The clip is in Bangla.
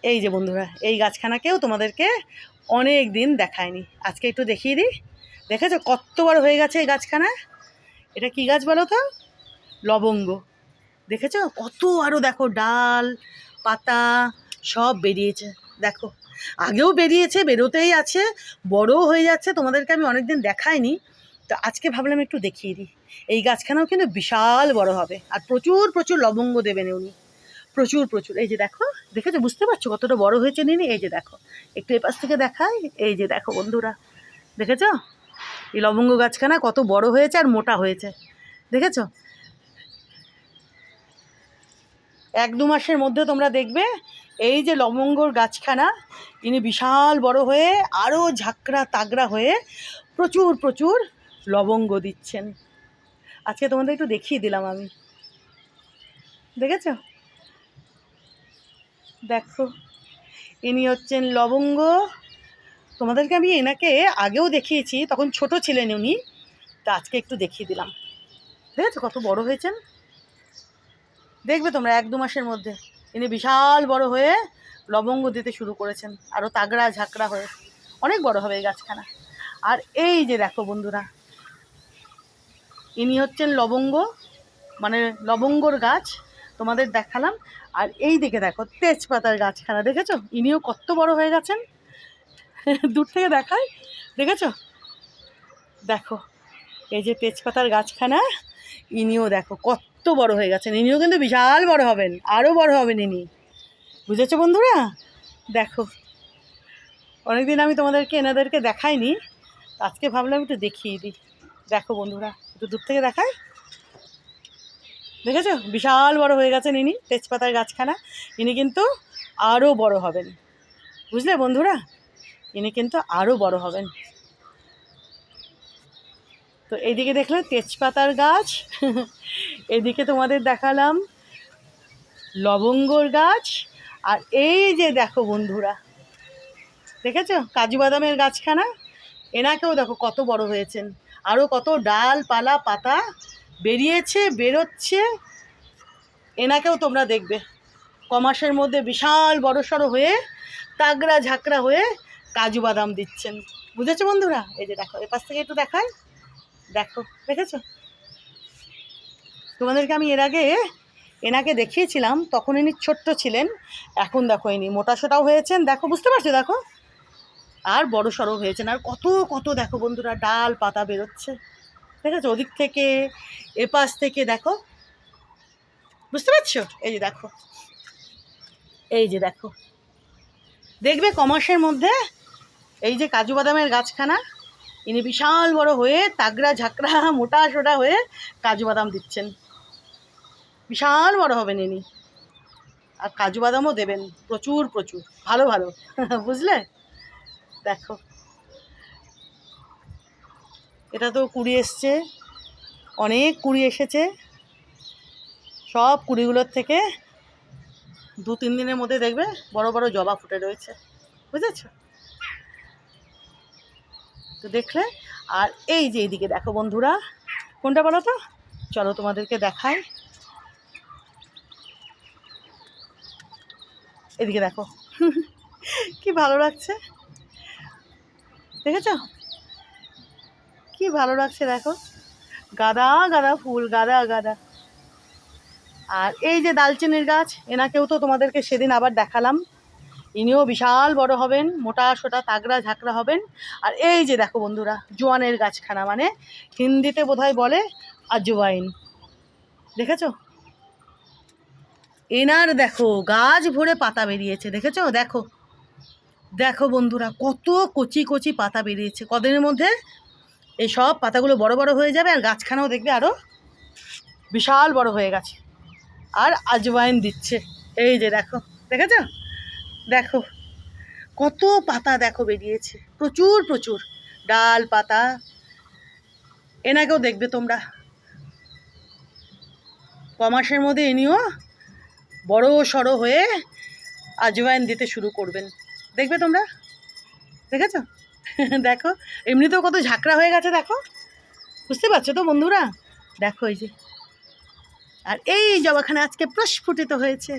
এই যে বন্ধুরা, এই গাছখানাকেও তোমাদেরকে অনেক দিন দেখায়নি, আজকে একটু দেখিয়ে দিই। দেখেছো কত বড় হয়ে গেছে এই গাছখানা। এটা কি গাছ বলো তো? লবঙ্গ। দেখেছো কত আরও দেখো ডাল পাতা সব বেরিয়েছে। দেখো আগেও বেরিয়েছে, বেরোতেই আছে, বড়ও হয়ে যাচ্ছে। তোমাদেরকে আমি অনেকদিন দেখাইনি, তো আজকে ভাবলাম একটু দেখিয়ে দিই। এই গাছখানাও কিন্তু বিশাল বড় হবে, আর প্রচুর প্রচুর লবঙ্গ দেবেন উনি, প্রচুর প্রচুর। এই যে দেখো, দেখেছো, বুঝতে পারছো কতটা বড় হয়েছে নিনি? এই যে দেখো, একটু এপাশ থেকে দেখাই। এই যে দেখো বন্ধুরা, দেখেছো এই লবঙ্গ গাছখানা কত বড় হয়েছে আর মোটা হয়েছে, দেখেছো? 1-2 মাসের মধ্যে তোমরা দেখবে এই যে লবঙ্গর গাছখানা ইনি বিশাল বড় হয়ে আরও ঝাঁকড়া তাগড়া হয়ে প্রচুর প্রচুর লবঙ্গ দিচ্ছেন। আজকে তোমাদের একটু দেখিয়ে দিলাম আমি, দেখেছো? দেখো ইনি হচ্ছেন লবঙ্গ। তোমাদেরকে আমি এনাকে আগেও দেখিয়েছি, তখন ছোট ছিলেন উনি, তা আজকে একটু দেখিয়ে দিলাম। দেখেছো কত বড় হয়েছেন? দেখবে তোমরা 1-2 মাসের মধ্যে ইনি বিশাল বড় হয়ে লবঙ্গ দিতে শুরু করেছেন, আরও তাগড়া ঝাঁকড়া হয়ে অনেক বড় হবে এই গাছখানা। আর এই যে দেখো বন্ধুরা, ইনি হচ্ছেন লবঙ্গ, মানে লবঙ্গর গাছ তোমাদের দেখালাম। আর এই দিকে দেখো তেজপাতার গাছখানা, দেখেছো ইনিও কত বড় হয়ে গেছেন। দূর থেকে দেখাই, দেখেছো? দেখো এই যে তেজপাতার গাছখানা, ইনিও দেখো কত বড় হয়ে গেছেন। ইনিও কিন্তু বিশাল বড় হবেন, আরও বড় হবেন ইনি, বুঝেছো বন্ধুরা? দেখো অনেকদিন আমি তোমাদেরকে এনাদেরকে দেখাইনি, আজকে ভাবলাম একটু দেখিয়ে দিই। দেখো বন্ধুরা, একটু দূর থেকে দেখাই, দেখেছো বিশাল বড় হয়ে গেছেন ইনি, তেজপাতার গাছখানা। ইনি কিন্তু আরও বড় হবেন, বুঝলে বন্ধুরা? ইনি কিন্তু আরও বড় হবেন। তো এইদিকে দেখলে তেজপাতার গাছ, এদিকে তোমাদের দেখালাম লবঙ্গর গাছ, আর এই যে দেখো বন্ধুরা, দেখেছো কাজু বাদামের গাছখানা, এনাকেও দেখো কত বড় হয়েছেন, আরও কত ডাল পালা পাতা বেরিয়েছে, বেরোচ্ছে। এনাকেও তোমরা দেখবে কমাসের মধ্যে বিশাল বড় সড়ো হয়ে তাগড়া ঝাঁকড়া হয়ে কাজু বাদাম দিচ্ছেন, বুঝেছো বন্ধুরা? এই যে দেখো এপাশ থেকে একটু দেখাই, দেখো দেখেছো? তোমাদেরকে আমি এর আগে এনাকে দেখিয়েছিলাম, তখন ইনি ছোট্ট ছিলেন, এখন দেখো ইনি মোটা সোটাও হয়েছেন, দেখো বুঝতে পারছো? দেখো আর বড় সড়ো হয়েছেন, আর কত কত দেখো বন্ধুরা ডাল পাতা বেরোচ্ছে, দেখেছো? ওদিক থেকে এপাশ থেকে দেখো, বুঝতে পারছো? এই যে দেখো, এই যে দেখো, দেখবে কমাসের মধ্যে এই যে কাজু বাদামের গাছখানা ইনি বিশাল বড় হয়ে তাগড়া ঝাঁকড়া মোটা সোটা হয়ে কাজু বাদাম দিচ্ছেন, বিশাল বড় হবেন ইনি। আর কাজু বাদামও দেবেন প্রচুর প্রচুর, ভালো ভালো। বুঝলে? দেখো এটা তো কুড়ি এসছে, অনেক কুড়ি এসেছে, সব কুড়িগুলোর থেকে 2-3 দিনের মধ্যে দেখবে বড় বড় জবা ফুটে রয়েছে, বুঝেছ? তো দেখলে। আর এই যে এইদিকে দেখো বন্ধুরা, কোনটা বলো তো? চলো তোমাদেরকে দেখাই, এদিকে দেখো। কি ভালো লাগছে, দেখেছো কি ভালো লাগছে? দেখো গাদা গাদা ফুল, গাদা গাদা। আর এই যে দালচিনির গাছ, এনাকেও তো তোমাদেরকে সেদিন আবার দেখালাম, ইনিও বিশাল বড় হবেন, মোটা সোটা তাগড়া ঝাঁকড়া হবেন। আর এই যে দেখো বন্ধুরা জোয়ানের গাছখানা, মানে হিন্দিতে বোধহয় বলে আজওয়াইন, দেখেছো? এনার দেখো গাছ ভরে পাতা বেরিয়েছে, দেখেছো? দেখো দেখো বন্ধুরা কত কচি কচি পাতা বেরিয়েছে, কদিনের মধ্যে এই সব পাতাগুলো বড় বড় হয়ে যাবে, আর গাছখানাও দেখবে আরও বিশাল বড় হয়ে গেছে, আর আজওয়াইন দিচ্ছে। এই যে দেখো, দেখেছো? দেখো কত পাতা দেখো বেরিয়েছে, প্রচুর প্রচুর ডাল পাতা। এনাকেও দেখবে তোমরা কমাসের মধ্যে ইনিও বড় সড়ো হয়ে আজওয়াইন দিতে শুরু করবেন, দেখবে তোমরা, দেখেছো? দেখো এমনিতেও কত ঝাঁকড়া হয়ে গেছে, দেখো, বুঝতে পারছো তো বন্ধুরা? দেখো এই যে, আর এই জবাখানা আজকে প্রস্ফুটিত হয়েছে।